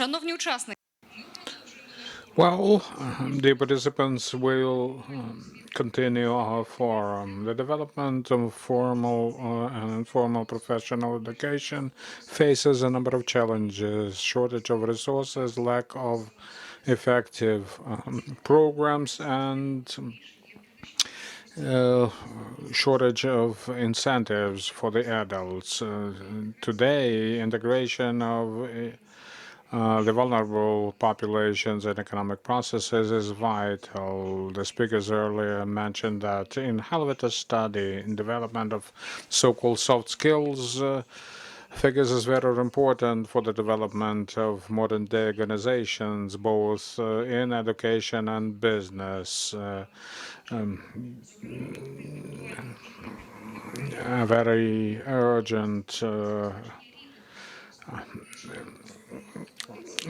Шановні учасники. Well, the participants will continue our forum. The development of formal and informal professional education faces a number of challenges: shortage of resources, lack of effective programs, and uh, shortage of incentives for the adults. Today, integration of the vulnerable populations and economic processes is vital. The speakers earlier mentioned that in Helvetas Study, in development of so-called soft skills, figures is very important for the development of modern-day organizations, both in education and business. A very urgent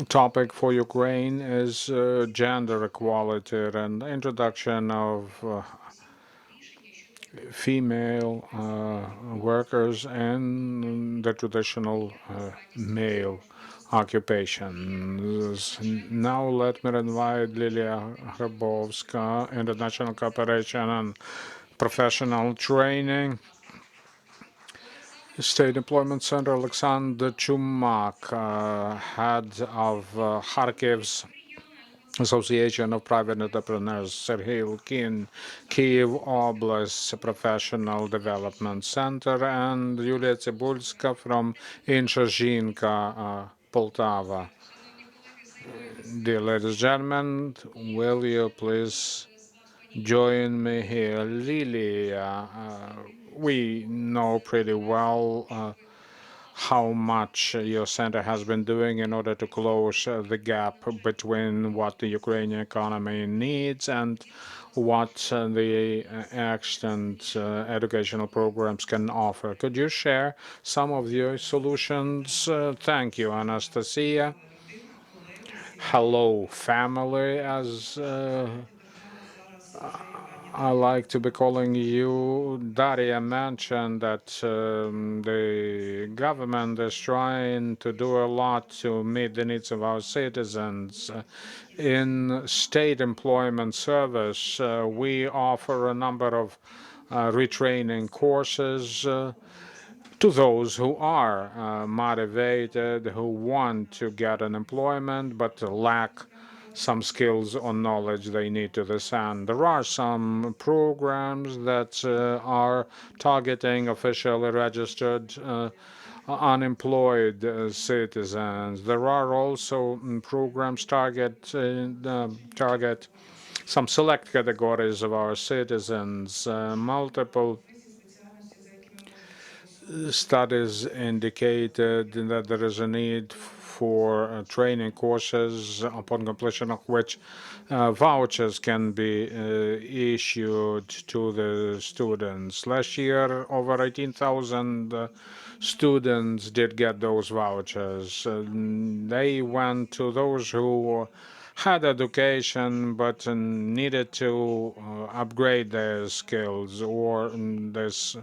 topic for Ukraine is gender equality and introduction of female workers and the traditional male occupations. Now let me invite Lilia Hrabowska, International Cooperation and Professional Training, State Employment Center, Alexander Chumak, head of Kharkiv's Association of Private Entrepreneurs, Serhiy Ilkin, Kyiv Oblast Professional Development Center, and Yulia Tsibulska from Inshazhinka, Poltava. Dear ladies and gentlemen, will you please join me here? Lilia, we know pretty well how much your center has been doing in order to close the gap between what the Ukrainian economy needs and what the extant educational programs can offer. Could you share some of your solutions? Thank you, Anastasia. Hello, family, as I like to be calling you. Daria mentioned that the government is trying to do a lot to meet the needs of our citizens. In state employment service, we offer a number of retraining courses to those who are motivated, who want to get an employment but lack some skills or knowledge they need to this end. There are some programs that are targeting officially registered unemployed citizens. There are also programs target some select categories of our citizens. Multiple studies indicated that there is a need for training courses upon completion of which vouchers can be issued to the students. Last year, over 18,000 students did get those vouchers. They went to those who had education but needed to upgrade their skills, or this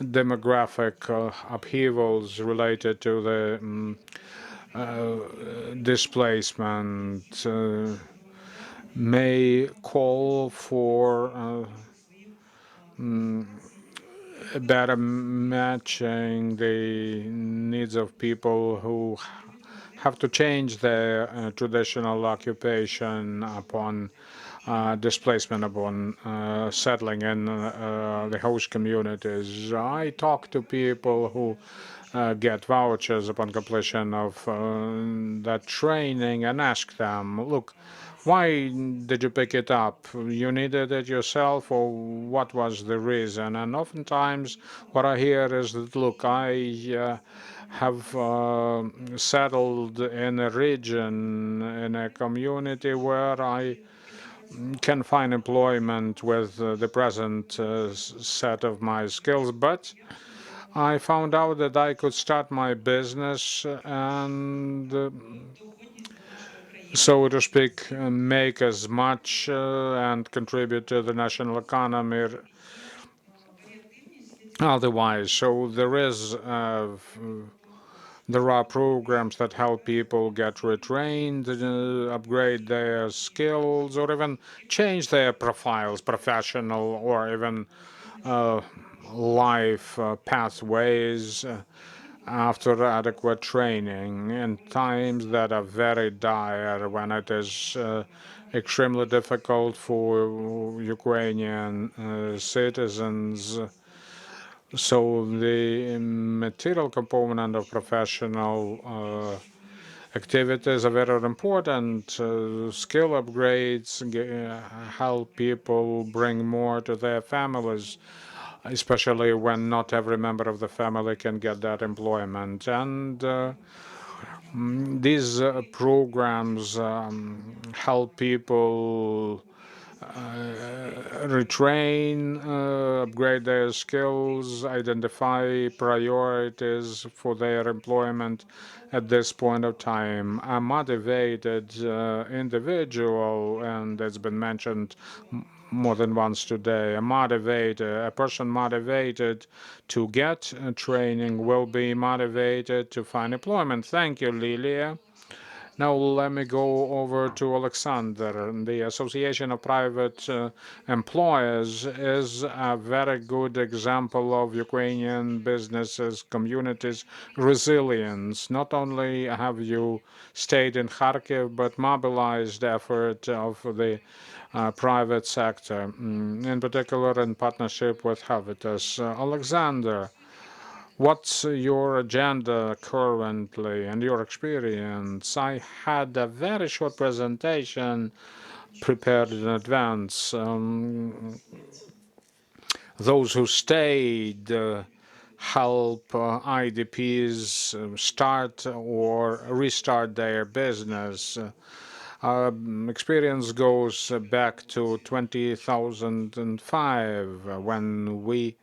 demographic upheavals related to the displacement may call for better matching the needs of people who have to change their traditional occupation upon displacement, upon settling in the host communities. I talk to people who get vouchers upon completion of that training and ask them, look, why did you pick it up? You needed it yourself, or what was the reason? And oftentimes what I hear is that, look, I have settled in a region, in a community where I can find employment with the present set of my skills, but I found out that I could start my business and, so to speak, make as much and contribute to the national economy otherwise. So there is There are programs that help people get retrained, upgrade their skills, or even change their profiles, professional or even uh, life pathways after adequate training in times that are very dire when it is extremely difficult for Ukrainian citizens. So the material component of professional activities are very important. Skill upgrades help people bring more to their families, especially when not every member of the family can get that employment. And these programs help people retrain, upgrade their skills, identify priorities for their employment at this point of time. A motivated individual, and it's been mentioned more than once today, a person motivated to get training will be motivated to find employment. Thank you, Lilia. Now let me go over to Alexander. The Association of Private Employers is a very good example of Ukrainian businesses, communities' resilience. Not only have you stayed in Kharkiv, but mobilized effort of the private sector, in particular in partnership with Helvetas. Alexander, what's your agenda currently and your experience? I had a very short presentation prepared in advance. Those who stayed help IDPs start or restart their business. Experience goes back to 2005 when we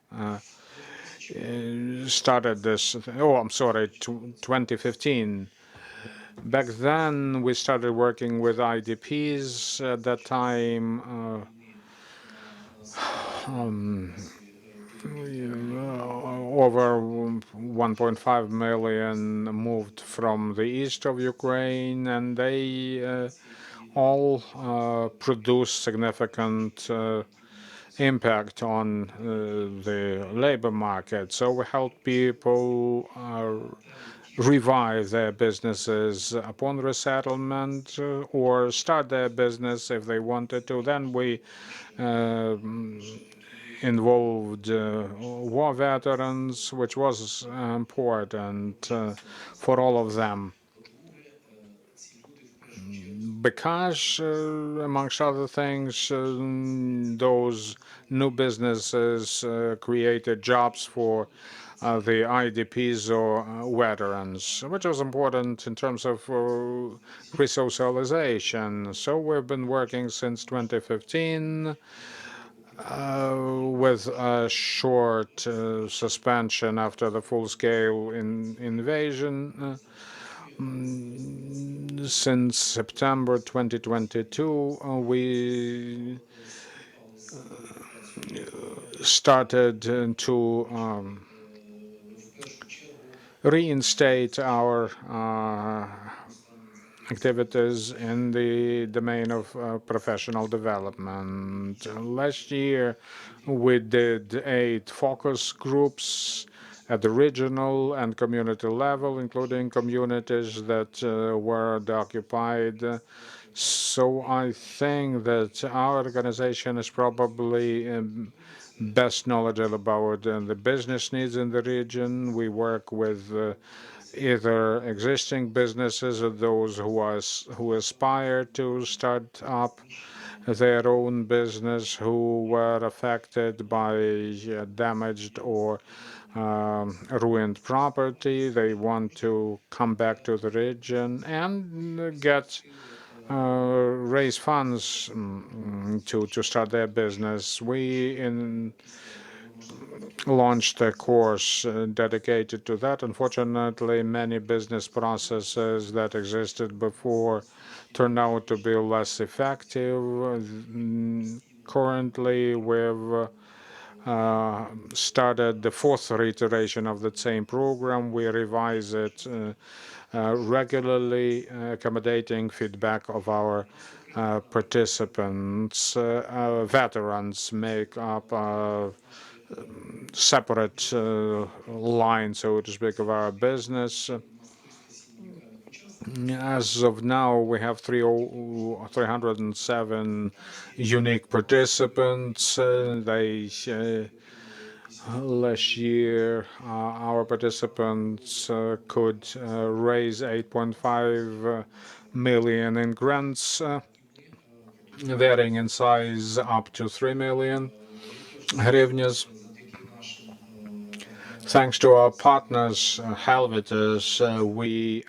started this. Oh, I'm sorry, 2015. Back then, we started working with IDPs. At that time, over 1.5 million moved from the east of Ukraine, and they all produce significant impact on the labor market. So we help people revive their businesses upon resettlement or start their business if they wanted to. Then we uh, involved war veterans, which was important for all of them. Because, amongst other things, those new businesses created jobs for the IDPs or veterans, which was important in terms of resocialization. So we've been working since 2015 with a short suspension after the full-scale invasion. Since September 2022, we started to reinstate our activities in the domain of professional development. Last year, we did 8 focus groups at the regional and community level, including communities that were occupied. So I think that our organization is probably best knowledgeable about the business needs in the region. We work with either existing businesses or those who aspire to start up their own business who were affected by damaged or ruined property. They want to come back to the region and get raise funds to start their business. We launched a course dedicated to that. Unfortunately, many business processes that existed before turned out to be less effective. Currently, we've started the fourth iteration of the same program. We revise it regularly, accommodating feedback of our participants. Veterans make up a separate line, so to speak, of our business. As of now, we have 307 unique participants. Last year, our participants could raise 8.5 million in grants, varying in size up to 3 million hryvnias. Thanks to our partners, Helvetas, we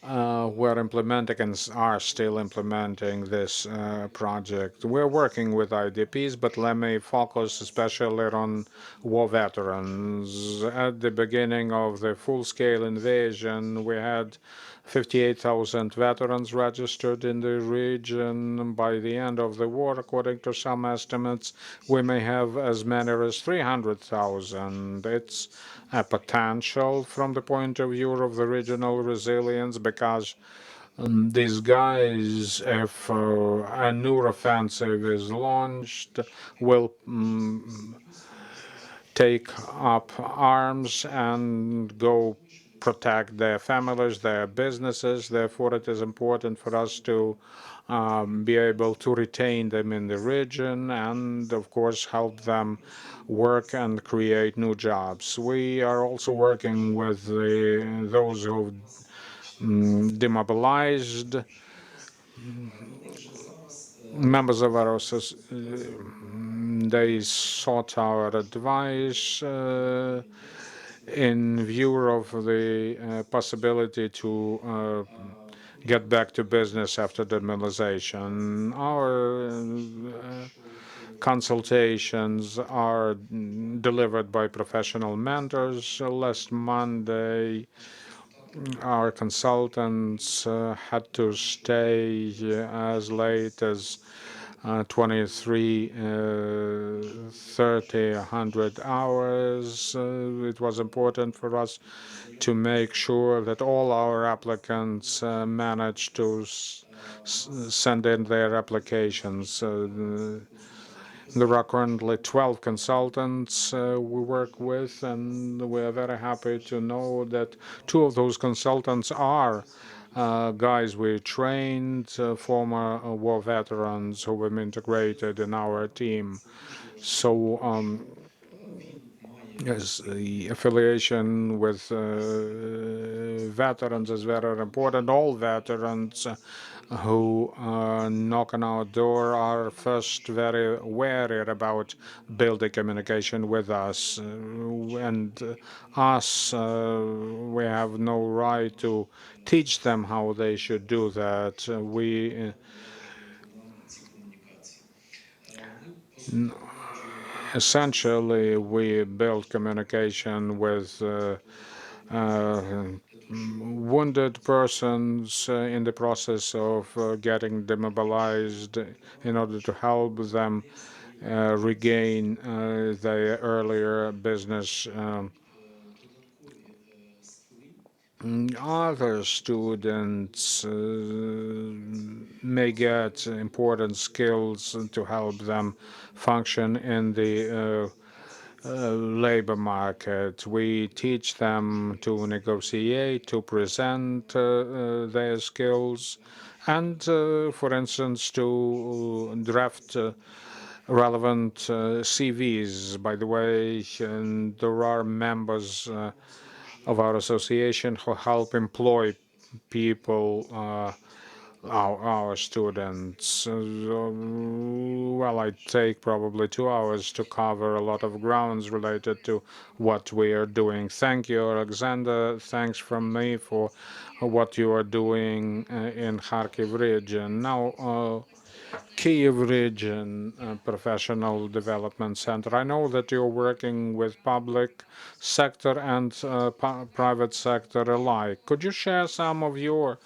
were implementing and are still implementing this project. We're working with IDPs, but let me focus especially on war veterans. At the beginning of the full-scale invasion, we had 58,000 veterans registered in the region. By the end of the war, according to some estimates, we may have as many as 300,000. It's a potential from the point of view of the regional resilience because these guys, if a new offensive is launched, will take up arms and go protect their families, their businesses. Therefore, it is important for us to be able to retain them in the region and, of course, help them work and create new jobs. We are also working with those who demobilized members of our they sought our advice in view of the possibility to get back to business after demobilization. Our consultations are delivered by professional mentors. Last Monday, our consultants had to stay as late as 23, 30, 100 hours. It was important for us to make sure that all our applicants managed to send in their applications. There are currently 12 consultants we work with, and we are very happy to know that two of those consultants are guys we trained, former war veterans who were integrated in our team. So yes, the affiliation with veterans is very important. All veterans who knock on our door are first very wary about building communication with us. We have no right to teach them how they should do that. We essentially we build communication with uh, wounded persons in the process of getting demobilized in order to help them regain their earlier business. Other students may get important skills to help them function in the labor market. We teach them to negotiate, to present their skills, and, for instance, to draft relevant CVs. By the way, and there are members of our association who help employ people, our students. Well, I take probably 2 hours to cover a lot of grounds related to what we are doing. Thank you, Alexander. Thanks from me for what you are doing in Kharkiv region. Now, Kyiv region professional development center. I know that you're working with public sector and private sector alike. Could you share some of your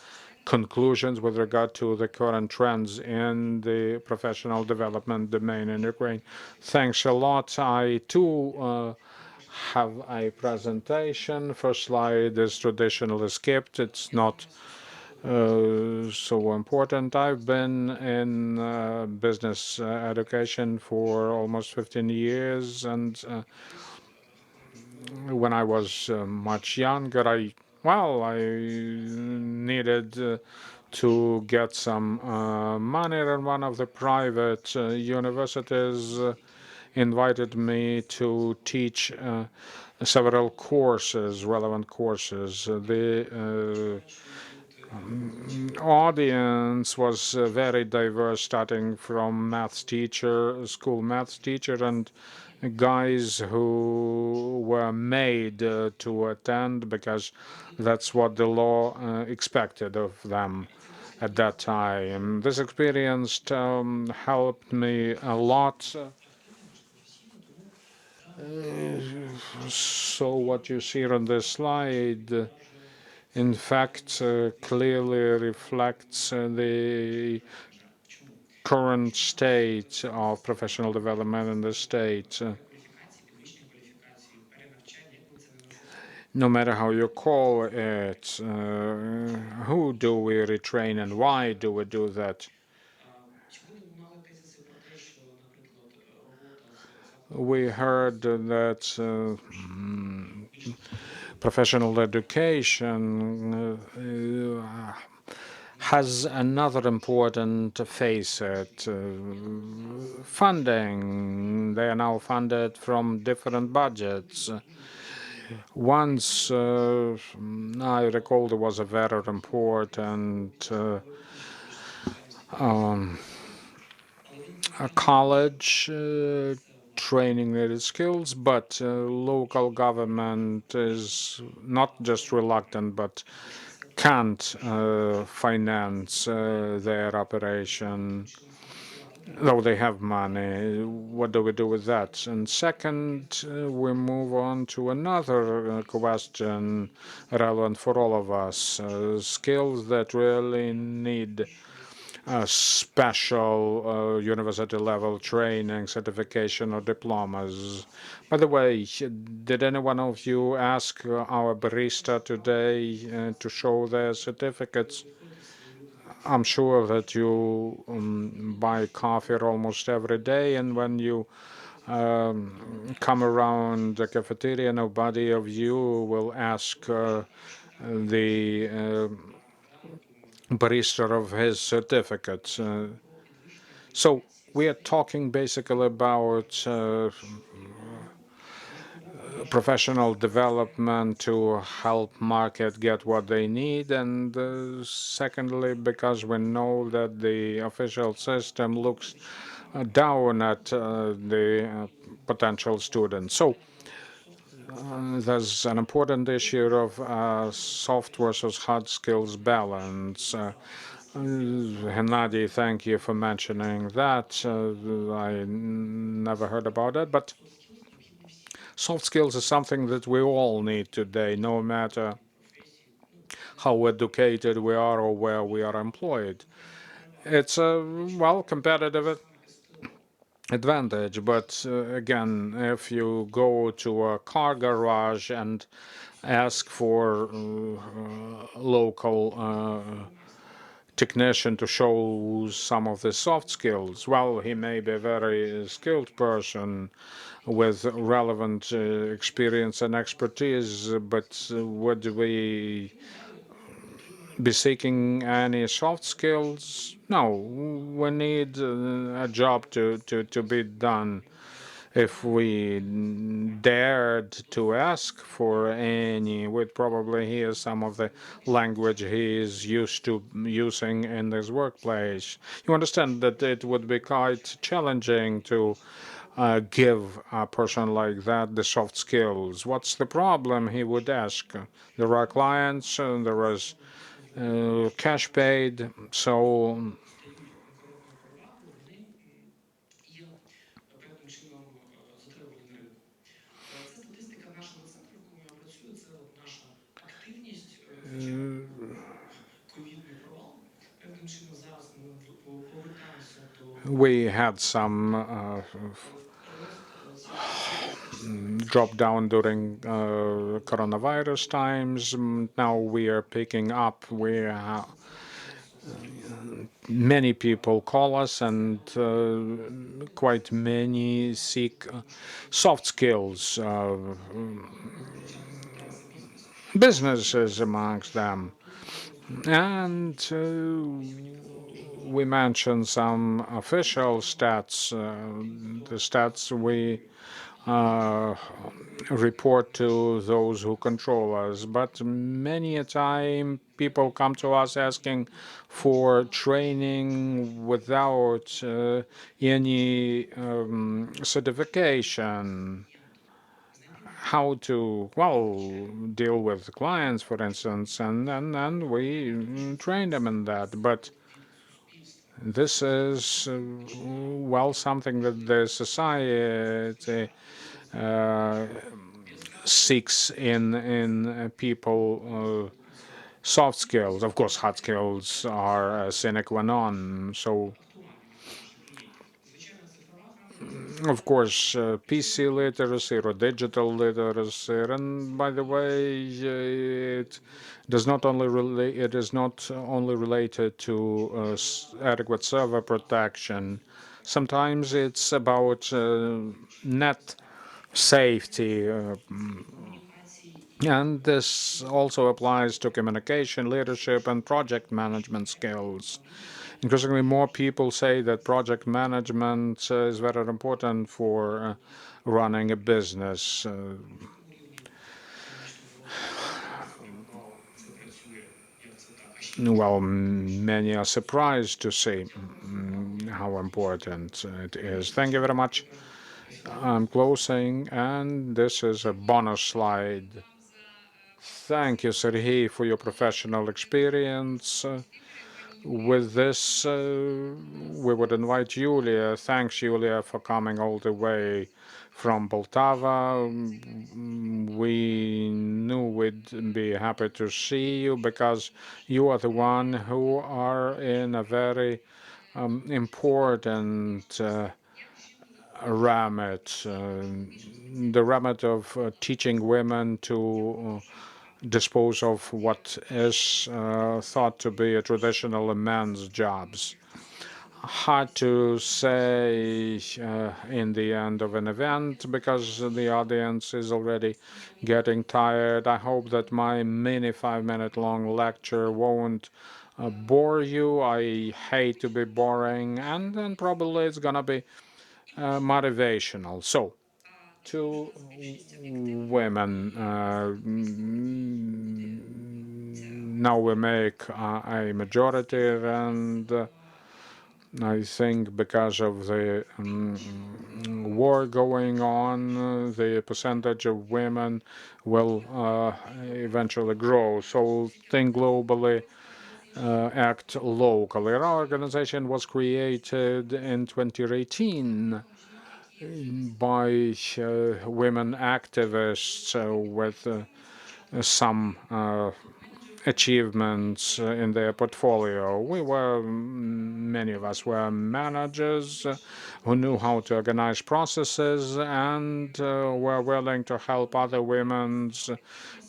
conclusions with regard to the current trends in the professional development domain in Ukraine. Thanks a lot. I too have a presentation. First slide is traditionally skipped. It's not so important. I've been in business education for almost 15 years, and when I was much younger, I needed to get some money, and one of the private universities invited me to teach several courses, relevant courses. The audience was very diverse, starting from maths teacher, school maths teacher, and guys who were made to attend because that's what the law expected of them at that time. This experience helped me a lot. So what you see on this slide, in fact, clearly reflects the current state of professional development in the state. No matter how you call it, who do we retrain and why do we do that? We heard that professional education has another important facet, funding. They are now funded from different budgets. Once, I recall there was a very important a college training their skills, but local government is not just reluctant, but can't finance their operation, though they have money. What do we do with that? And second, we move on to another question relevant for all of us, skills that really need special university level training, certification, or diplomas. By the way, did any one of you ask our barista today to show their certificates? I'm sure that you buy coffee almost every day, and when you come around the cafeteria, nobody of you will ask the barista of his certificates. So we are talking basically about professional development to help market get what they need, and secondly, because we know that the official system looks down at the potential students. So there's an important issue of soft versus hard skills balance. Hennady, thank you for mentioning that. I never heard about it, but soft skills is something that we all need today, no matter how educated we are or where we are employed. It's a, well, competitive advantage, but again, if you go to a car garage and ask for local technician to show some of the soft skills, well, he may be a very skilled person with relevant experience and expertise, but would we be seeking any soft skills? No, we need a job to be done. If we dared to ask for any, we'd probably hear some of the language he is used to using in his workplace. You understand that it would be quite challenging to give a person like that the soft skills. What's the problem, he would ask. There are clients, there is cash paid, so We had some drop down during coronavirus times. Now we are picking up. Many people call us, and quite many seek soft skills, businesses amongst them. And we mentioned some official stats, the stats we uh, report to those who control us. But many a time, people come to us asking for training without any certification. How to, well, deal with clients, for instance, and we train them in that. But this is, well, something that the society uh, seeks in people. Soft skills, of course, hard skills are sine qua non. So, of course, PC literacy or digital literacy, and by the way, it does not only relate. It is not only related to adequate server protection. Sometimes it's about net safety. And this also applies to communication, leadership, and project management skills. Increasingly, more people say that project management is very important for running a business. Well, many are surprised to see how important it is. Thank you very much. I'm closing, and this is a bonus slide. Thank you, Sergei, for your professional experience. With this, we would invite Yulia. Thanks, Yulia, for coming all the way from Poltava. We knew we'd be happy to see you because you are the one who are in a very important remit, the remit of teaching women to dispose of what is thought to be a traditional men's jobs. Hard to say in the end of an event because the audience is already getting tired. I hope that my mini 5-minute long lecture won't bore you. I hate to be boring, and then probably it's gonna be motivational. So, to women, now we make a majority, and I think because of the war going on, the percentage of women will eventually grow. So think globally, act locally. Our organization was created in 2018 by women activists with some achievements in their portfolio. Many of us were managers who knew how to organize processes and were willing to help other women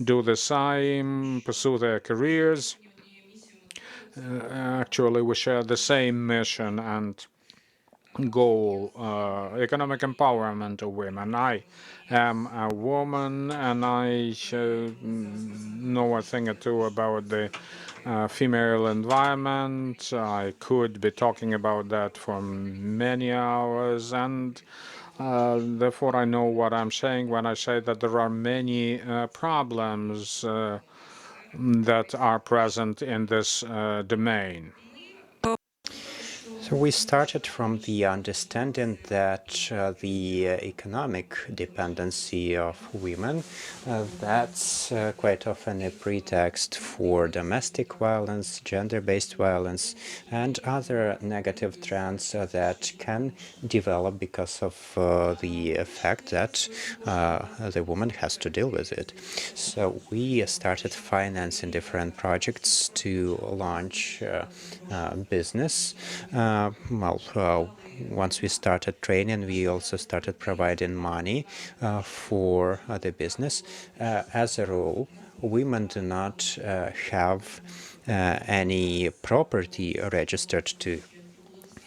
do the same, pursue their careers. Actually, we share the same mission and goal, economic empowerment of women. I am a woman, and I know a thing or two about the female environment. I could be talking about that for many hours, and therefore I know what I'm saying when I say that there are many problems that are present in this domain. So we started from the understanding that the economic dependency of women, that's quite often a pretext for domestic violence, gender-based violence, and other negative trends that can develop because of the fact that the woman has to deal with it. So we started financing different projects to launch business once we started training, we also started providing money for the business. As a rule, women do not have any property registered to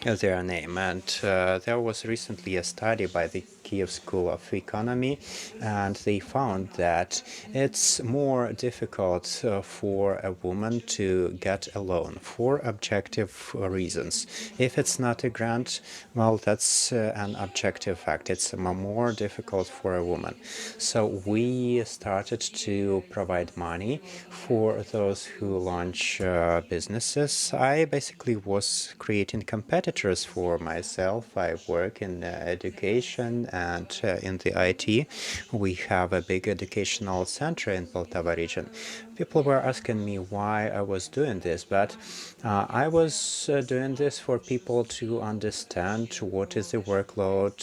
their name. And there was recently a study by the Kiev School of Economy, and they found that it's more difficult for a woman to get a loan for objective reasons. If it's not a grant, well, that's an objective fact. It's more difficult for a woman. So we started to provide money for those who launch businesses. I basically was creating competitors for myself. I work in education and in the IT. We have a big educational center in Poltava region. People were asking me why I was doing this, but I was doing this for people to understand what is the workload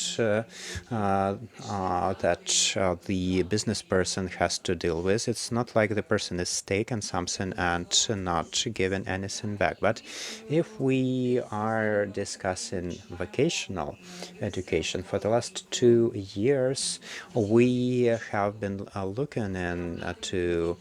that the business person has to deal with. It's not like the person is taking something and not giving anything back. But if we are discussing vocational education for the last 2 years, we have been looking into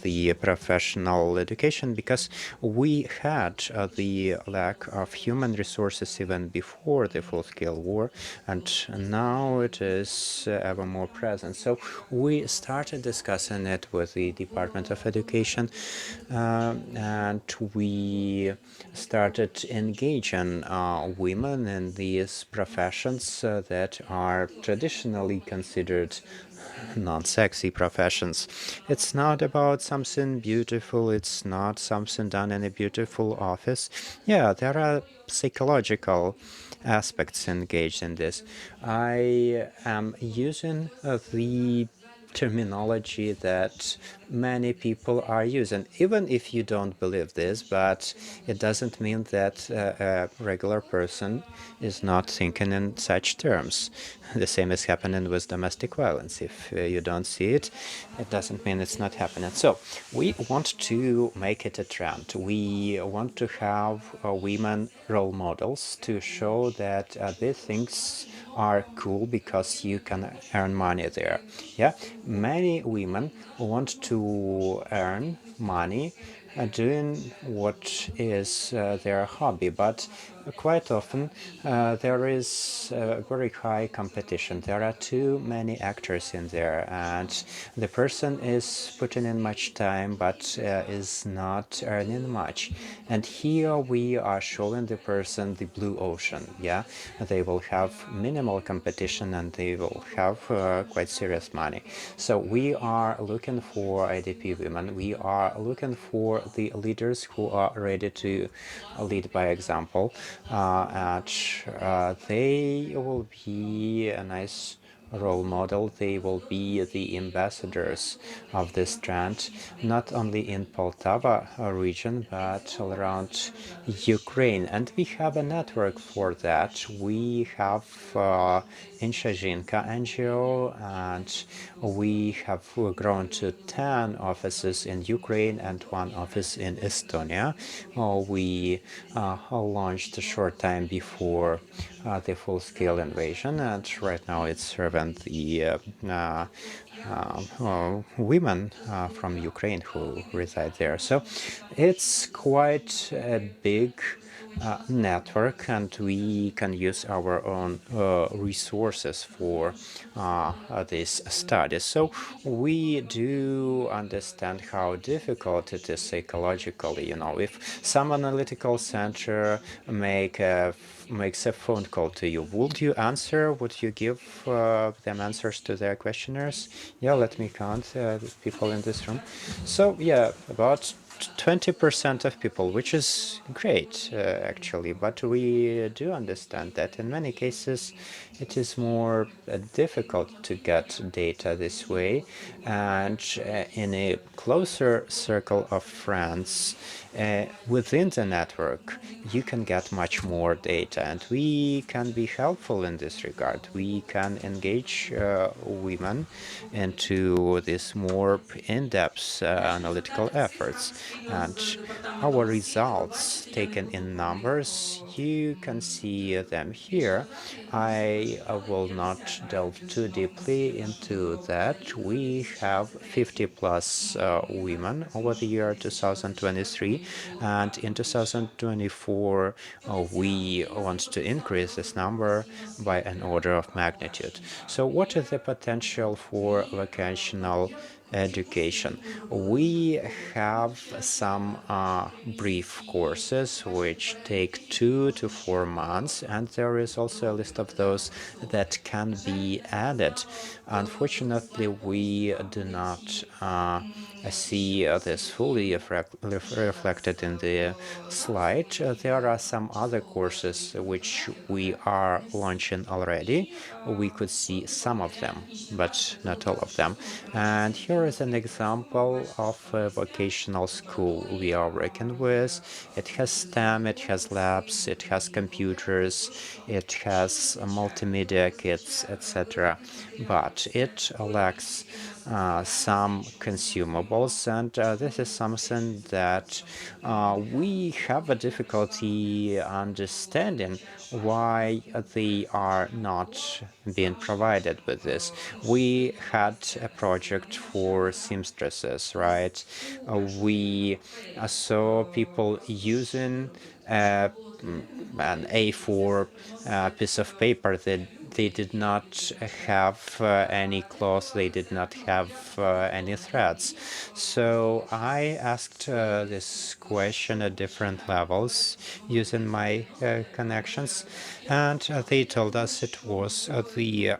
the professional education because we had the lack of human resources even before the full-scale war, and now it is ever more present. So we started discussing it with the Department of Education, and we started engaging women in these professions that are traditionally considered non-sexy professions. It's not about something beautiful. It's not something done in a beautiful office. Yeah, there are psychological aspects engaged in this. I am using the terminology that many people are using, even if you don't believe this, but it doesn't mean that a regular person is not thinking in such terms. The same is happening with domestic violence. If you don't see it, it doesn't mean it's not happening. So we want to make it a trend. We want to have women role models to show that these things are cool because you can earn money there. Yeah, many women want to earn money doing what is their hobby, but quite often there is very high competition. There are too many actors in there, and the person is putting in much time but is not earning much. And here we are showing the person the blue ocean. Yeah, they will have minimal competition and they will have quite serious money. So we are looking for IDP women. We are looking for the leaders who are ready to lead by example, and they will be a nice role model. They will be the ambassadors of this trend, not only in Poltava region, but all around Ukraine. And we have a network for that. We have Inshazhinka NGO, and we have grown to 10 offices in Ukraine and 1 office in Estonia. We launched a short time before the full-scale invasion, and right now it's serving the women from Ukraine who reside there. So it's quite a big network, and we can use our own resources for this study. So we do understand how difficult it is psychologically. You know, if some analytical center makes a phone call to you, would you answer? Would you give them answers to their questionnaires? Yeah, let me count the people in this room. So yeah, about 20% of people, which is great actually, but we do understand that in many cases it is more difficult to get data this way, and in a closer circle of friends Within the network, you can get much more data, and we can be helpful in this regard. We can engage women into this more in-depth analytical efforts, and our results taken in numbers, you can see them here. I will not delve too deeply into that. We have 50 plus women over the year 2023, and in 2024 we want to increase this number by an order of magnitude. So what is the potential for vocational education? We have some brief courses which take 2 to 4 months, and there is also a list of those that can be added. Unfortunately, we do not see this fully reflected in the slide. There are some other courses which we are launching already. We could see some of them, but not all of them. And here is an example of a vocational school we are working with. It has STEM, it has labs, it has computers, it has multimedia kits, etc. But it lacks some consumables, and this is something that we have a difficulty understanding why they are not being provided with this. We had a project for seamstresses, right? We saw people using an A4 piece of paper that they did not have any cloth, they did not have any threads. So I asked this question at different levels using my connections, and they told us it was the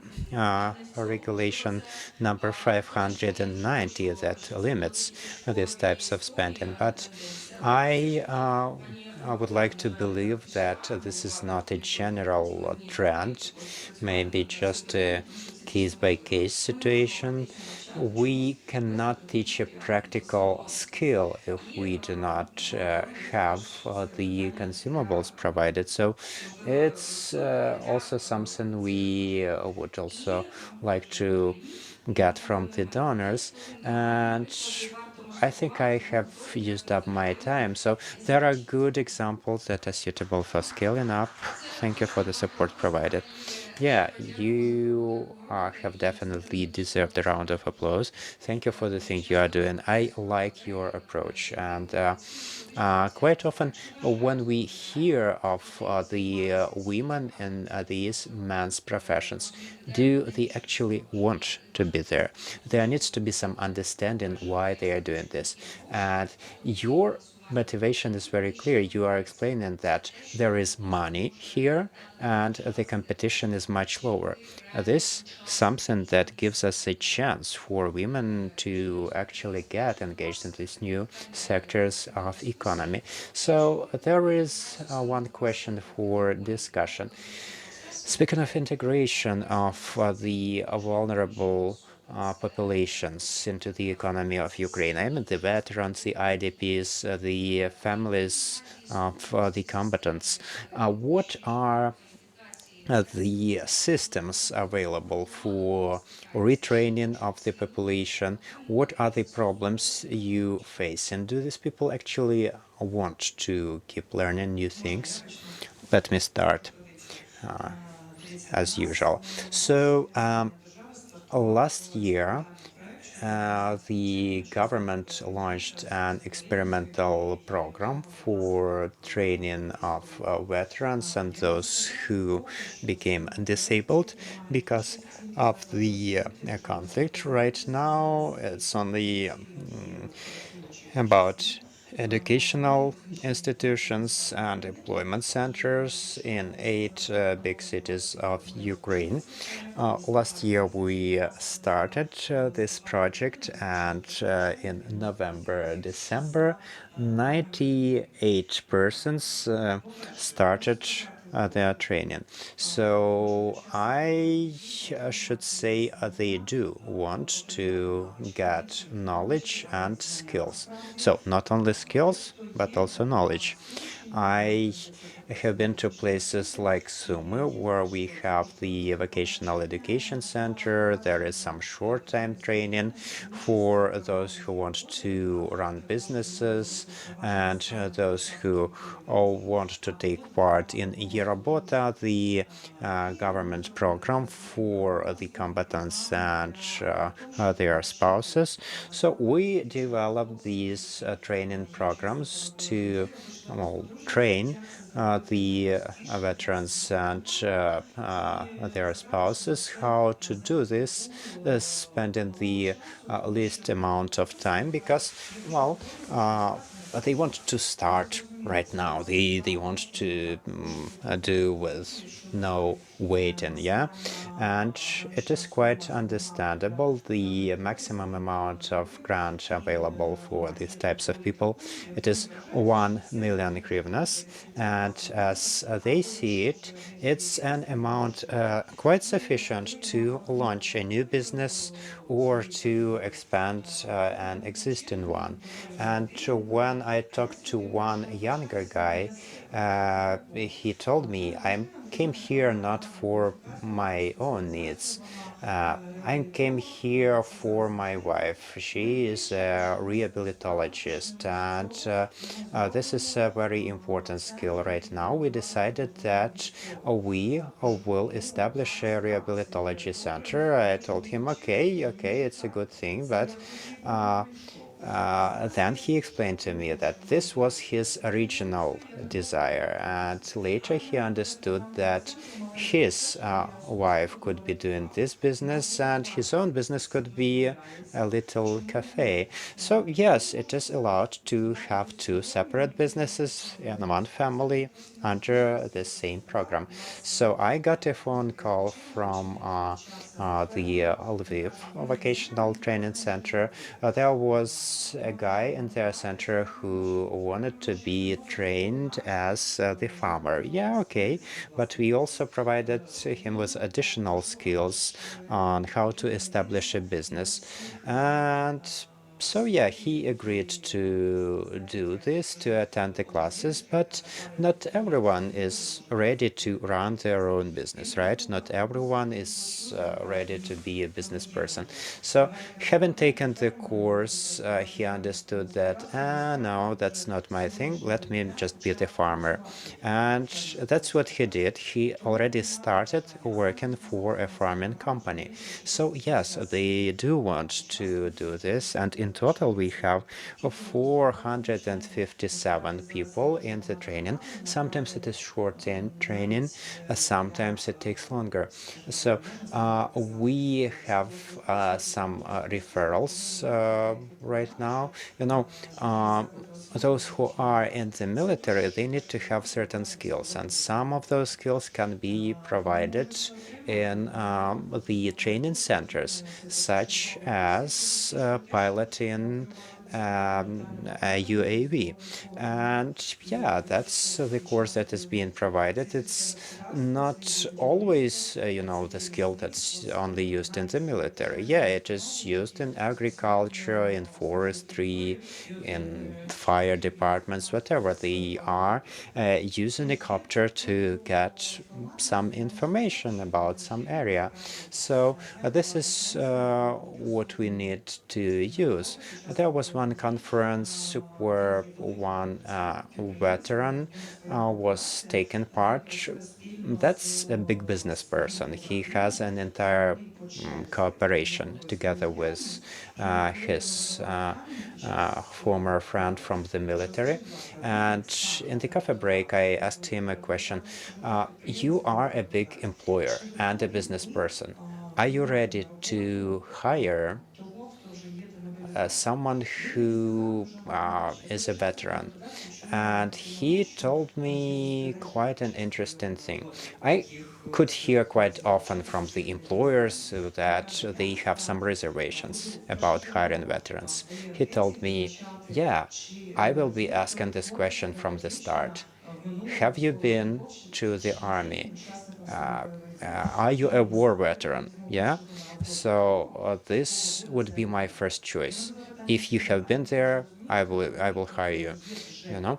regulation number 590 that limits these types of spending. But I would like to believe that this is not a general trend, maybe just a case-by-case situation. We cannot teach a practical skill if we do not have the consumables provided. So it's also something we would also like to get from the donors. And I think I have used up my time. So there are good examples that are suitable for scaling up. Thank you for the support provided. Yeah, you have definitely deserved a round of applause. Thank you for the thing you are doing. I like your approach. And quite often, when we hear of the women in these men's professions, do they actually want to be there? There needs to be some understanding why they are doing this. And your motivation is very clear. You are explaining that there is money here and the competition is much lower. This is something that gives us a chance for women to actually get engaged in these new sectors of economy. So there is one question for discussion. Speaking of integration of the vulnerable populations into the economy of Ukraine, I mean the veterans, the IDPs, the families of the combatants, what are the systems available for retraining of the population? What are the problems you face? And do these people actually want to keep learning new things? Let me start as usual. So last year, the government launched an experimental program for training of veterans and those who became disabled because of the conflict. Right now, it's only about educational institutions and employment centers in 8 big cities of Ukraine. Last year we started this project, and in November, December, 98 persons started their training. So I should say they do want to get knowledge and skills. So not only skills, but also knowledge. I have been to places like Sumy, where we have the vocational education center. There is some short-time training for those who want to run businesses and those who want to take part in Yerobota, the government program for the combatants and their spouses. So we developed these training programs to train the veterans and their spouses how to do this, spending the least amount of time because, well, they want to start right now. They want to do with no waiting, yeah, and it is quite understandable. The maximum amount of grant available for these types of people, it is 1 million hryvnias, and as they see it, it's an amount quite sufficient to launch a new business or to expand an existing one. And when I talked to one younger guy, he told me, I came here not for my own needs. I came here for my wife. She is a rehabilitologist, and this is a very important skill right now. We decided that we will establish a rehabilitology center. I told him, okay, it's a good thing, but then he explained to me that this was his original desire, and later he understood that his wife could be doing this business and his own business could be a little cafe. So, yes, it is allowed to have two separate businesses in one family under the same program. So, I got a phone call from the Lviv Vocational Training Center. There was a guy in their center who wanted to be trained as the farmer. Yeah, okay, but we also provided him with additional skills on how to establish a business. And so yeah, he agreed to do this, to attend the classes, but not everyone is ready to run their own business, right? Not everyone is ready to be a business person. So having taken the course, he understood that, no, that's not my thing. Let me just be the farmer. And that's what he did. He already started working for a farming company. So yes, they do want to do this. And in total, we have 457 people in the training. Sometimes it is short training, sometimes it takes longer. So we have some referrals right now. You know, those who are in the military, they need to have certain skills, and some of those skills can be provided in the training centers, such as piloting a UAV. And yeah, that's the course that is being provided. It's not always, the skill that's only used in the military. Yeah, it is used in agriculture, in forestry, in fire departments, whatever. They are using a copter to get some information about some area. So this is what we need to use. There was one conference where one veteran was taking part. That's a big business person. He has an entire cooperation together with his former friend from the military. And in the coffee break, I asked him a question. You are a big employer and a business person. Are you ready to hire someone who is a veteran? And he told me quite an interesting thing. I could hear quite often from the employers that they have some reservations about hiring veterans. He told me, yeah, I will be asking this question from the start. Have you been to the army? Are you a war veteran? Yeah. So this would be my first choice. If you have been there, I will hire you. You know,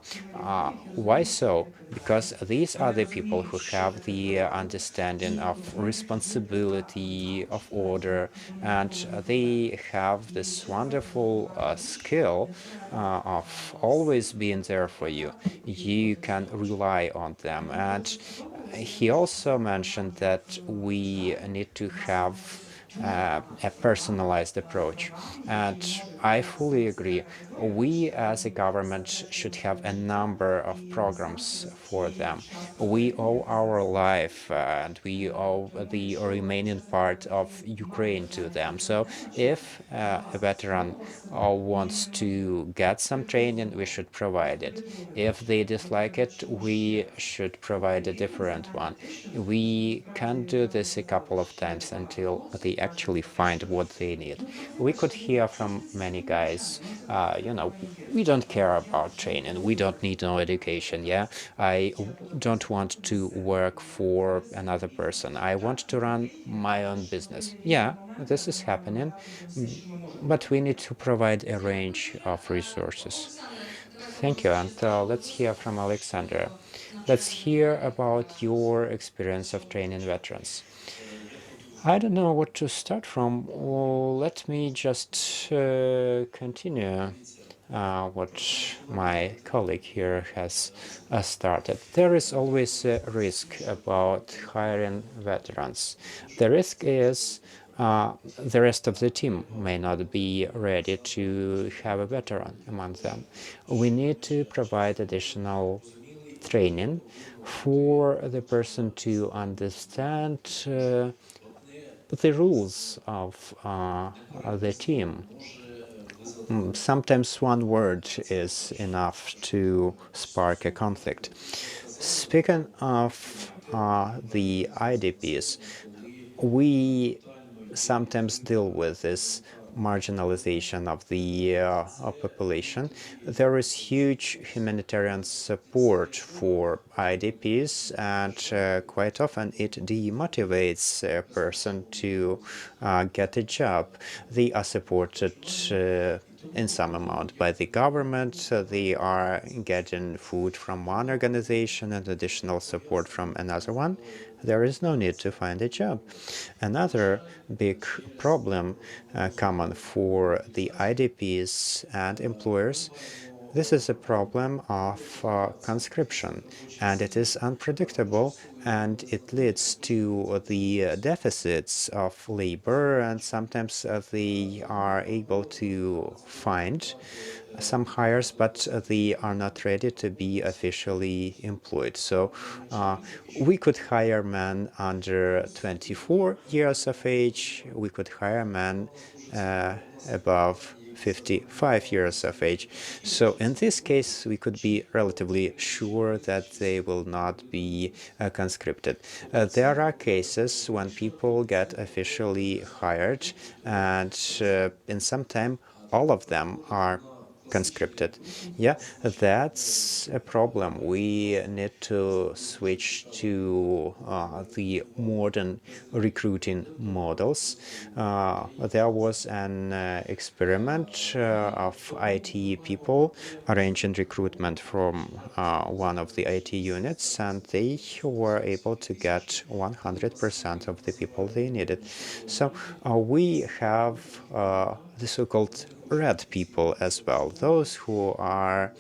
why so? Because these are the people who have the understanding of responsibility, of order, and they have this wonderful skill of always being there for you. You can rely on them. And he also mentioned that we need to have a personalized approach. And I fully agree. We as a government should have a number of programs for them. We owe our life and we owe the remaining part of Ukraine to them. So if a veteran wants to get some training, we should provide it. If they dislike it, we should provide a different one. We can do this a couple of times until they actually find what they need. We could hear from many guys, we don't care about training, we don't need no education, yeah? I don't want to work for another person. I want to run my own business. Yeah, this is happening, but we need to provide a range of resources. Thank you, and let's hear from Alexander. Let's hear about your experience of training veterans. I don't know what to start from. Well, let me just continue what my colleague here has started. There is always a risk about hiring veterans. The risk is the rest of the team may not be ready to have a veteran among them. We need to provide additional training for the person to understand the rules of the team. Sometimes one word is enough to spark a conflict. Speaking of the IDPs, we sometimes deal with this marginalization of the population. There is huge humanitarian support for IDPs, and quite often it demotivates a person to get a job. They are supported in some amount by the government. They are getting food from one organization and additional support from another one. There is no need to find a job. Another big problem common for the IDPs and employers, this is a problem of conscription, and it is unpredictable, and it leads to the deficits of labor, and sometimes they are able to find some hires, but they are not ready to be officially employed. So we could hire men under 24 years of age. We could hire men above 55 years of age. So in this case, we could be relatively sure that they will not be conscripted. There are cases when people get officially hired, and in some time, all of them are conscripted. Yeah, that's a problem. We need to switch to the modern recruiting models. There was an experiment of IT people arranging recruitment from one of the IT units, and they were able to get 100% of the people they needed. So we have the so-called red people as well, those who are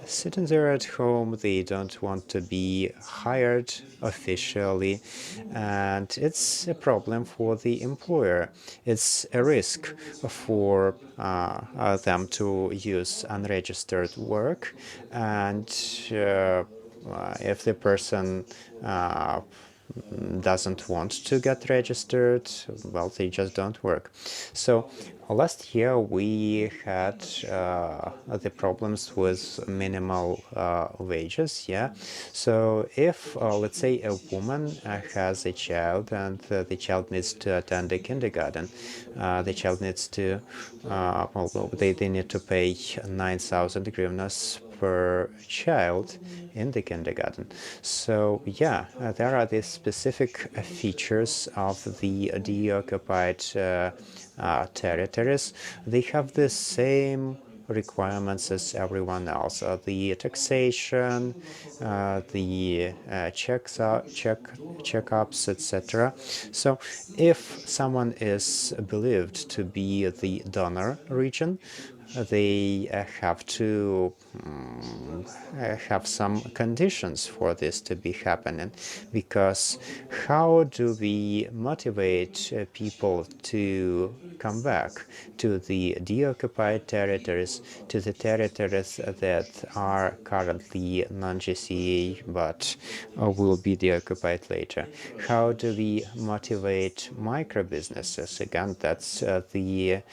sitting there at home, they don't want to be hired officially, and it's a problem for the employer. It's a risk for them to use unregistered work, and if the person doesn't want to get registered, well, they just don't work. So last year we had the problems with minimal wages, yeah. So if, let's say, a woman has a child, and the child needs to attend a kindergarten, the child needs to, well, they need to pay 9,000 hryvnias per child in the kindergarten. So yeah, there are these specific features of the deoccupied territories. They have the same requirements as everyone else. The taxation, the checkups, etc. So if someone is believed to be the donor region, they have to have some conditions for this to be happening, because how do we motivate people to come back to the deoccupied territories, to the territories that are currently non-GCA but will be deoccupied later? How do we motivate micro businesses? Again, that's the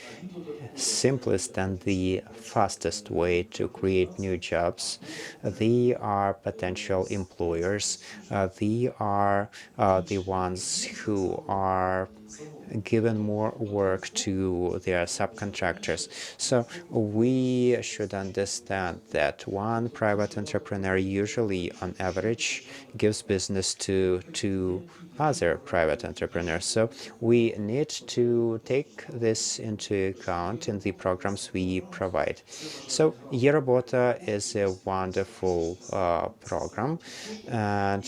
simplest and the fastest way to create new jobs. They are potential employers. They are the ones who are given more work to their subcontractors. So we should understand that one private entrepreneur usually, on average, gives business to two other private entrepreneurs. So we need to take this into account in the programs we provide. So Yerobota is a wonderful program, and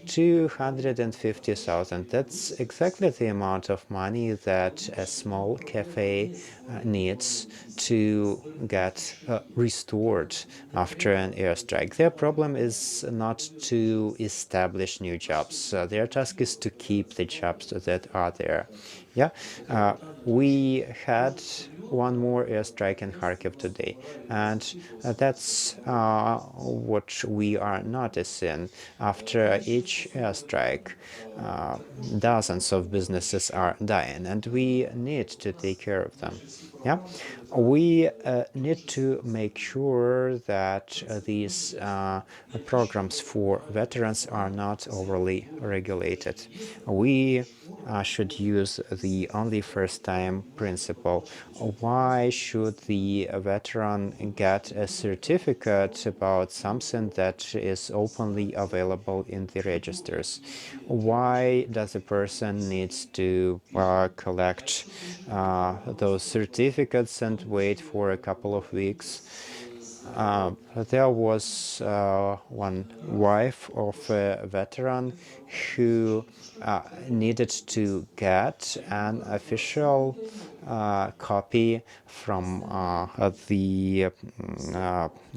250,000, that's exactly the amount of money that a small cafe needs to get restored after an airstrike. Their problem is not to establish new jobs. Their task is to keep the jobs that are there. Yeah, we had one more airstrike in Kharkiv today, and that's what we are noticing. After each airstrike, dozens of businesses are dying, and we need to take care of them. Yeah, we need to make sure that these programs for veterans are not overly regulated. We should use the only first time principle. Why should the veteran get a certificate about something that is openly available in the registers? Why does a person needs to collect those certificates and wait for a couple of weeks? There was one wife of a veteran who needed to get an official copy from the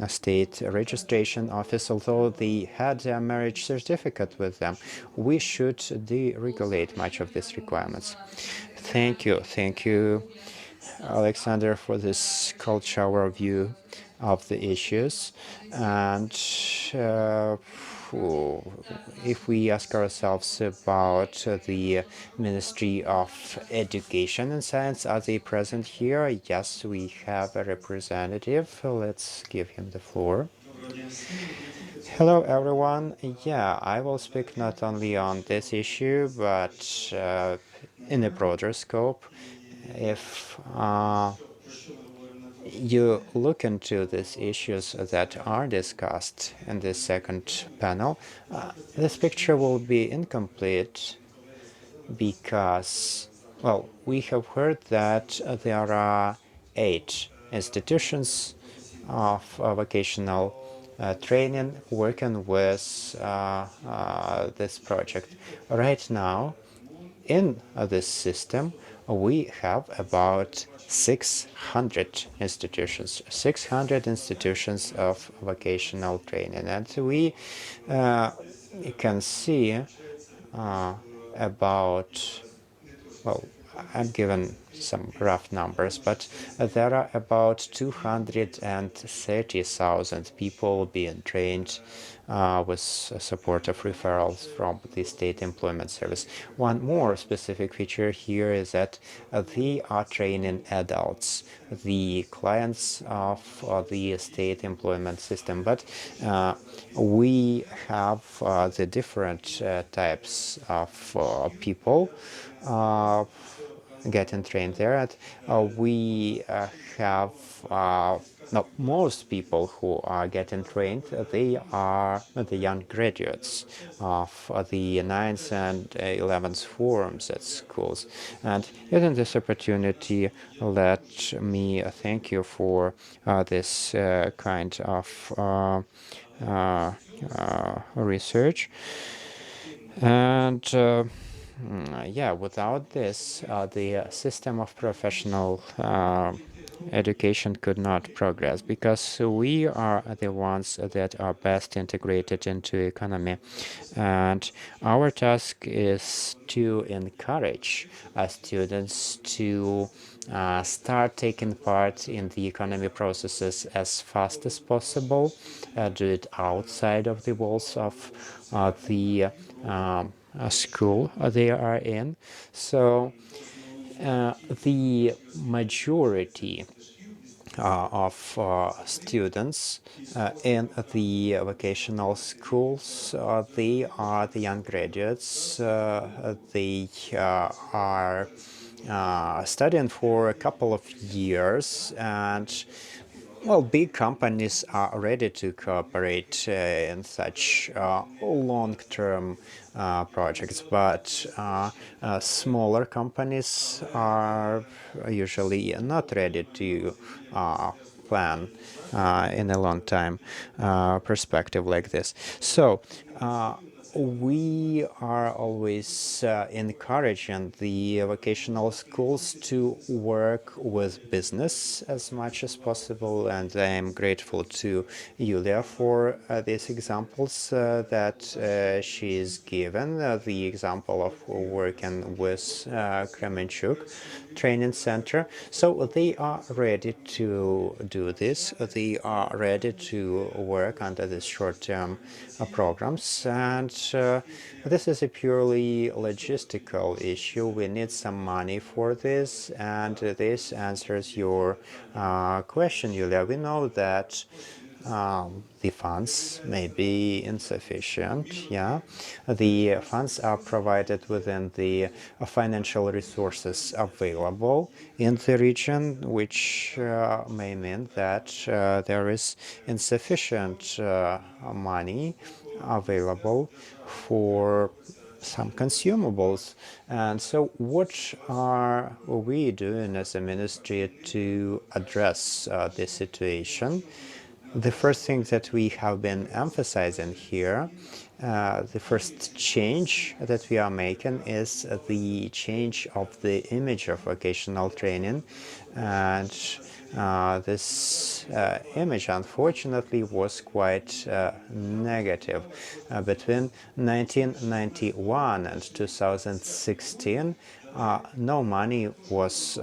state registration office, although they had a marriage certificate with them. We should deregulate much of these requirements. Thank you, Alexander, for this cold shower view of the issues. And if we ask ourselves about the Ministry of Education and Science, are they present here? Yes, we have a representative. Let's give him the floor. Hello, everyone. Yeah, I will speak not only on this issue, but in a broader scope. If you look into these issues that are discussed in this second panel, this picture will be incomplete because, well, we have heard that there are 8 institutions of vocational training working with this project. Right now, in this system, we have about 600 institutions of vocational training, and we can see about, well, I'm given some rough numbers, but there are about 230,000 people being trained with support of referrals from the State Employment Service. One more specific feature here is that they are training adults, the clients of the state employment system, but we have the different types of people getting trained there. And we have no, most people who are getting trained, they are the young graduates of the 9th and 11th forms at schools. And using this opportunity, let me thank you for this kind of research. And yeah, without this, the system of professional education could not progress, because we are the ones that are best integrated into economy, and our task is to encourage students to start taking part in the economy processes as fast as possible, do it outside of the walls of the school they are in. So the majority of students in the vocational schools, they are the young graduates. They are studying for a couple of years, and well, big companies are ready to cooperate in such long-term projects, but smaller companies are usually not ready to plan in a long time perspective like this. So we are always encouraging the vocational schools to work with business as much as possible, and I am grateful to Yulia for these examples that she's given. The example of working with Kremenchuk Training Center. So they are ready to do this. They are ready to work under these short-term programs, and this is a purely logistical issue. We need some money for this, and this answers your question, Yulia. We know that the funds may be insufficient. Yeah, the funds are provided within the financial resources available in the region, which may mean that there is insufficient money available for some consumables. And so what are we doing as a ministry to address this situation? The first thing that we have been emphasizing here, the first change that we are making is the change of the image of vocational training. And this image, unfortunately, was quite negative. Between 1991 and 2016, no money was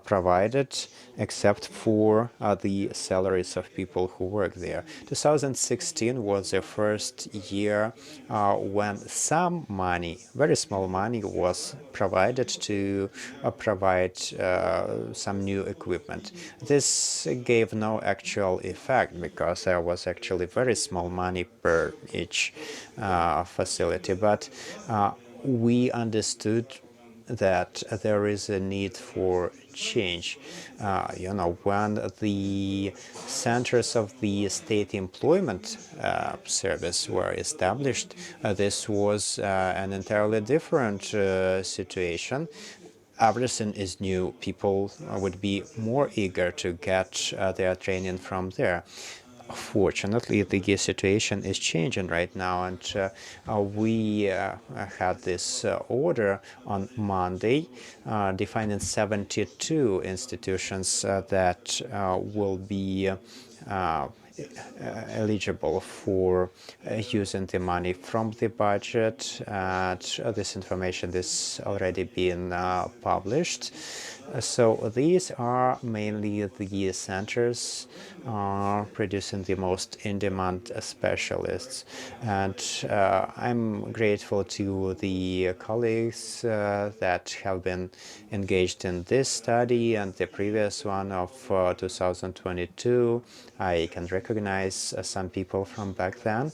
provided except for the salaries of people who work there. 2016 was the first year when some money, very small money, was provided to provide some new equipment. This gave no actual effect because there was actually very small money per each facility, but we understood that there is a need for change. When the centers of the state employment service were established, this was an entirely different situation. Everything is new. People would be more eager to get their training from there. Fortunately, the situation is changing right now, and we had this order on Monday defining 72 institutions that will be eligible for using the money from the budget. And this information is already being published. So these are mainly the centers producing the most in-demand specialists. And I'm grateful to the colleagues that have been engaged in this study and the previous one of 2022. I can recognize some people from back then.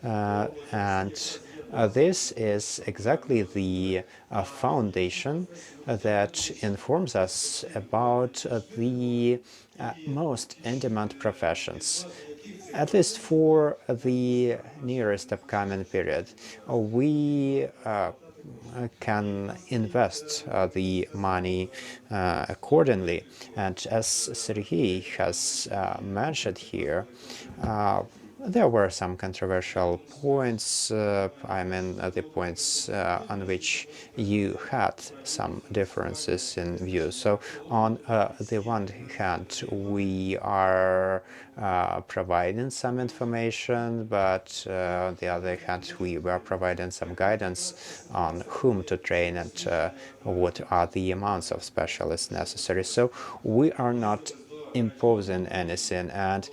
And This is exactly the foundation that informs us about the most in-demand professions, at least for the nearest upcoming period. We can invest the money accordingly. And as Sergei has mentioned here, there were some controversial points, the points on which you had some differences in views. So on the one hand, we are providing some information, but on the other hand, we were providing some guidance on whom to train and what are the amounts of specialists necessary. So we are not imposing anything, and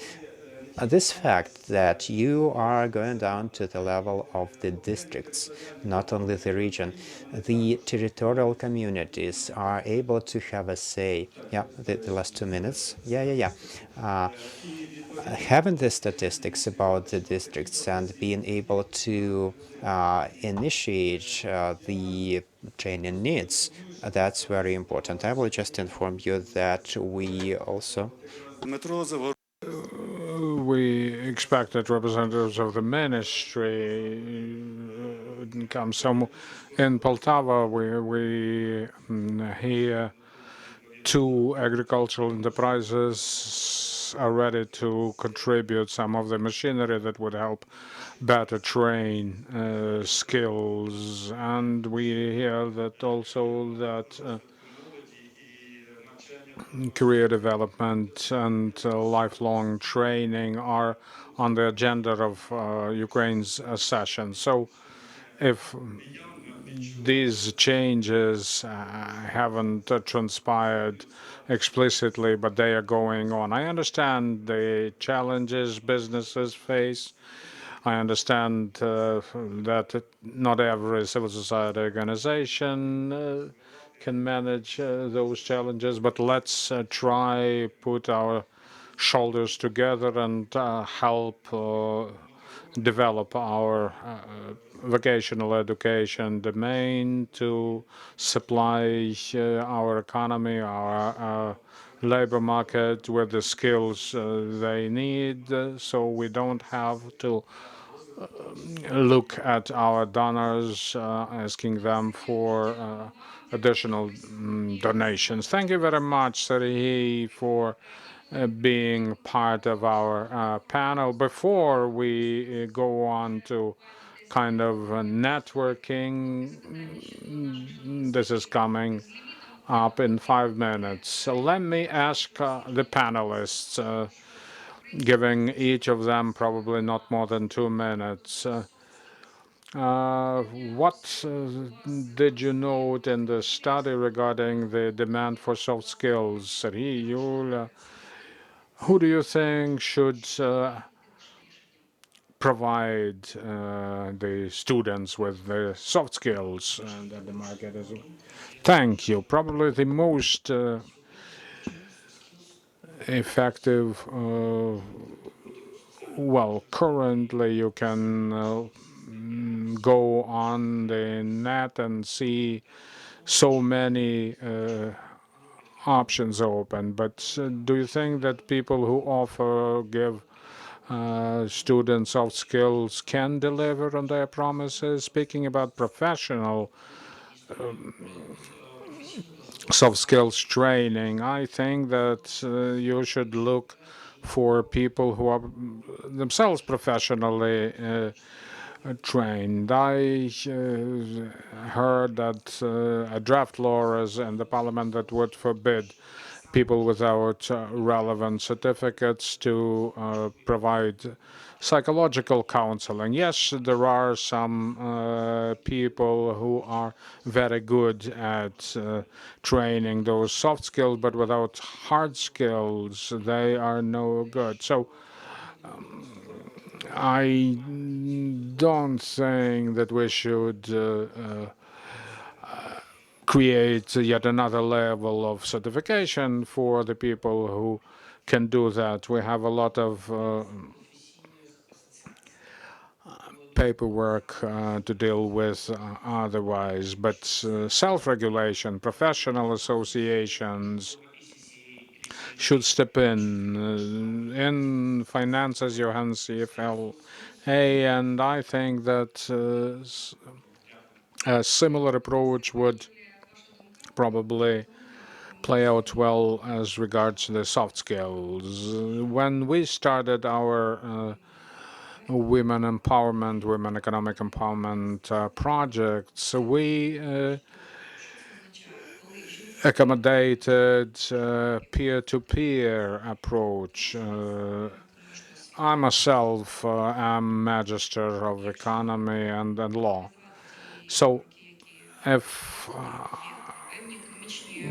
this fact that you are going down to the level of the districts, not only the region, the territorial communities are able to have a say. Yeah, the last 2 minutes. Yeah. Having the statistics about the districts and being able to initiate the training needs, that's very important. I will just inform you that we also We expected representatives of the ministry come. Some in Poltava, we hear two agricultural enterprises are ready to contribute some of the machinery that would help better train skills, and we hear that also that career development and lifelong training are on the agenda of Ukraine's session. So if these changes haven't transpired explicitly, but they are going on, I understand the challenges businesses face. I understand that not every civil society organization can manage those challenges, but let's try put our shoulders together and help develop our vocational education domain to supply our economy, our labor market with the skills they need, so we don't have to look at our donors, asking them for additional donations. Thank you very much, Sergei, for being part of our panel. Before we go on to kind of networking, this is coming up in 5 minutes. So let me ask the panelists, giving each of them probably not more than 2 minutes. What did you note in the study regarding the demand for soft skills? Sergei, who do you think should provide the students with the soft skills that the market is? Thank you. Probably the most effective. Well, currently you can go on the net and see so many options open. But do you think that people who offer, give students soft skills can deliver on their promises? Speaking about professional soft skills training, I think that you should look for people who are themselves professionally trained. I heard that a draft law is in the parliament that would forbid people without relevant certificates to provide psychological counseling. Yes, there are some people who are very good at training those soft skills, but without hard skills, they are no good. So I don't think that we should create yet another level of certification for the people who can do that. We have a lot of paperwork to deal with otherwise. But self-regulation, professional associations should step in finances, Johan CFLA, and I think that a similar approach would probably play out well as regards the soft skills. When we started our women empowerment, women economic empowerment projects, we accommodated peer-to-peer approach. I myself am Magister of Economy and Law. So if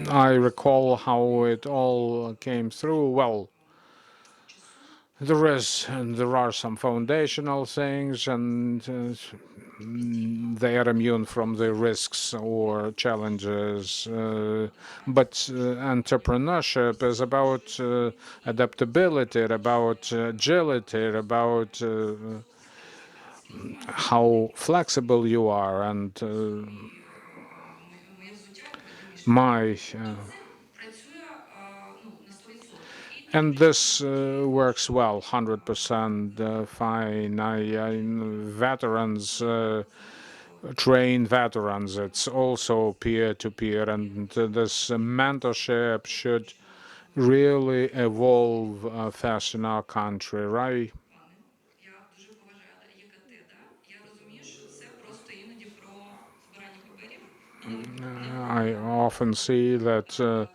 I recall how it all came through, well, there are some foundational things, and they are immune from the risks or challenges. But entrepreneurship is about adaptability, about agility, about how flexible you are, and my and this works well, 100% fine. Veterans train veterans. It's also peer-to-peer, and this mentorship should really evolve fast in our country, right? I often see that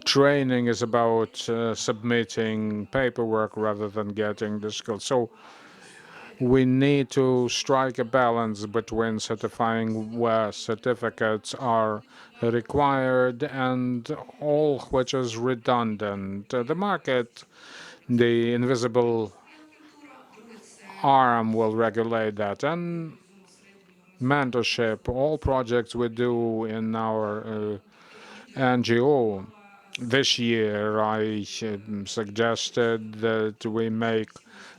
training is about submitting paperwork rather than getting the skills. So we need to strike a balance between certifying where certificates are required and all which is redundant. The market, the invisible arm will regulate that. And mentorship, all projects we do in our NGO. This year, I suggested that we make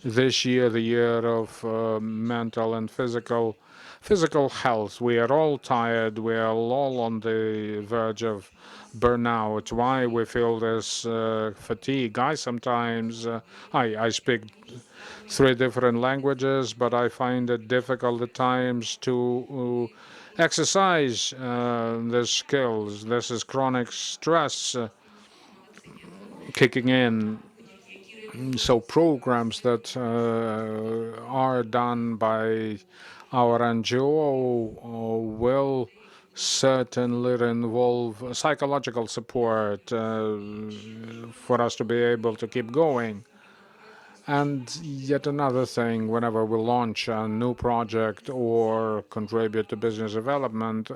this year the year of mental and physical health. We are all tired. We are all on the verge of burnout. Why we feel this fatigue? I sometimes I speak 3 different languages, but I find it difficult at times to exercise the skills. This is chronic stress kicking in. So programs that are done by our NGO will certainly involve psychological support for us to be able to keep going. And yet another thing, whenever we launch a new project or contribute to business development,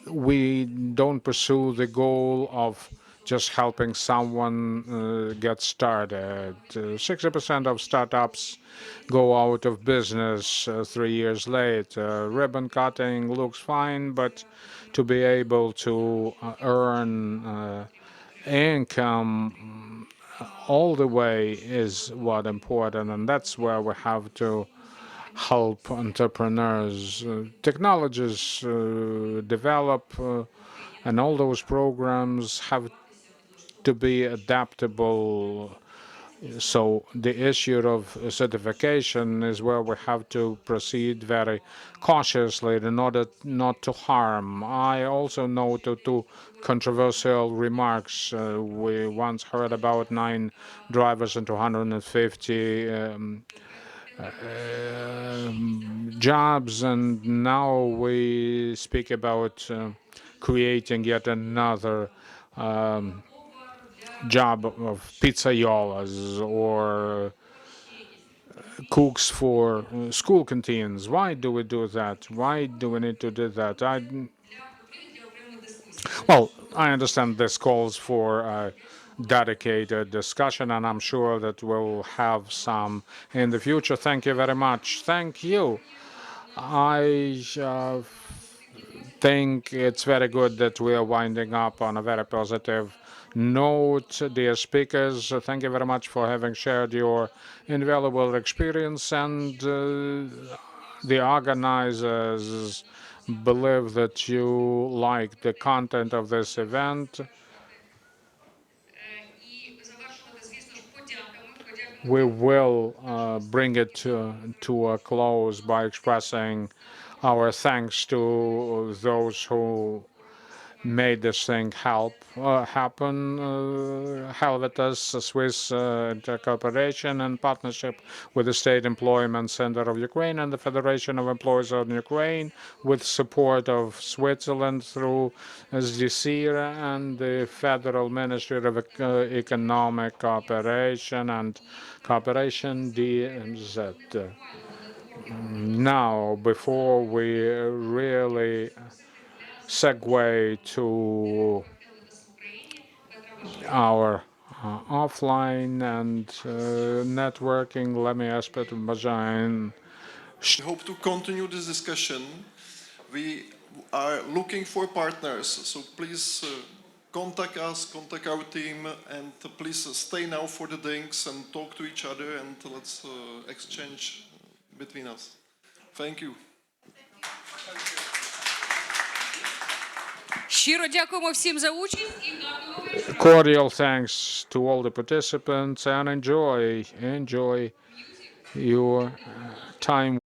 we don't pursue the goal of just helping someone get started. 60% of startups go out of business 3 years later. Ribbon cutting looks fine, but to be able to earn income all the way is what important, and that's where we have to help entrepreneurs. Technologies develop, and all those programs have to be adaptable. So the issue of certification is where we have to proceed very cautiously in order not to harm. I also note two controversial remarks. We once heard about 9 drivers and 250 jobs, and now we speak about creating yet another job of pizzaiolas or cooks for school canteens. Why do we do that? Why do we need to do that? Well, I understand this calls for a dedicated discussion, and I'm sure that we'll have some in the future. Thank you very much. Thank you. I think it's very good that we are winding up on a very positive note. Dear speakers, thank you very much for having shared your invaluable experience. And the organizers believe that you like the content of this event. We will bring it to a close by expressing our thanks to those who made this thing happen. Helvetas, Swiss cooperation and partnership with the State Employment Center of Ukraine and the Federation of Employees of Ukraine, with support of Switzerland through SDC and the Federal Ministry of Economic Cooperation and Cooperation, DMZ. Now, before we really segue to our offline and networking, let me ask Petr Bajain. Hope to continue this discussion. We are looking for partners, so please contact us, contact our team, and please stay now for the drinks and talk to each other, and let's exchange between us. Thank you. Щиро дякуємо всім за участь і гарного вечора. Cordial thanks to all the participants and enjoy your time.